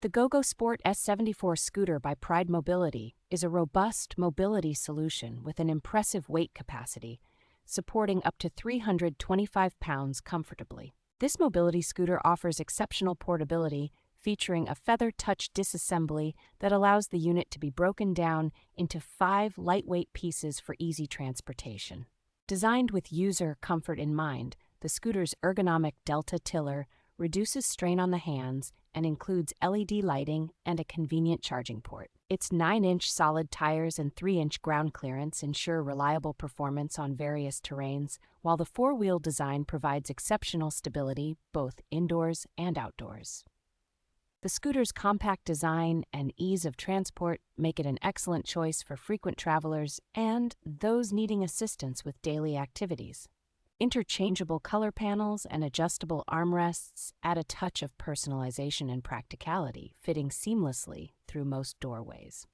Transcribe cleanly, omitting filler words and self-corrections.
The Go-Go Sport S74 Scooter by Pride Mobility is a robust mobility solution with an impressive weight capacity, supporting up to 325 pounds comfortably. This mobility scooter offers exceptional portability, featuring a feather-touch disassembly that allows the unit to be broken down into 5 lightweight pieces for easy transportation. Designed with user comfort in mind, the scooter's ergonomic Delta tiller reduces strain on the hands and includes LED lighting and a convenient charging port. Its 9-inch solid tires and 3-inch ground clearance ensure reliable performance on various terrains, while the 4-wheel design provides exceptional stability both indoors and outdoors. The scooter's compact design and ease of transport make it an excellent choice for frequent travelers and those needing assistance with daily activities. Interchangeable color panels and adjustable armrests add a touch of personalization and practicality, fitting seamlessly through most doorways.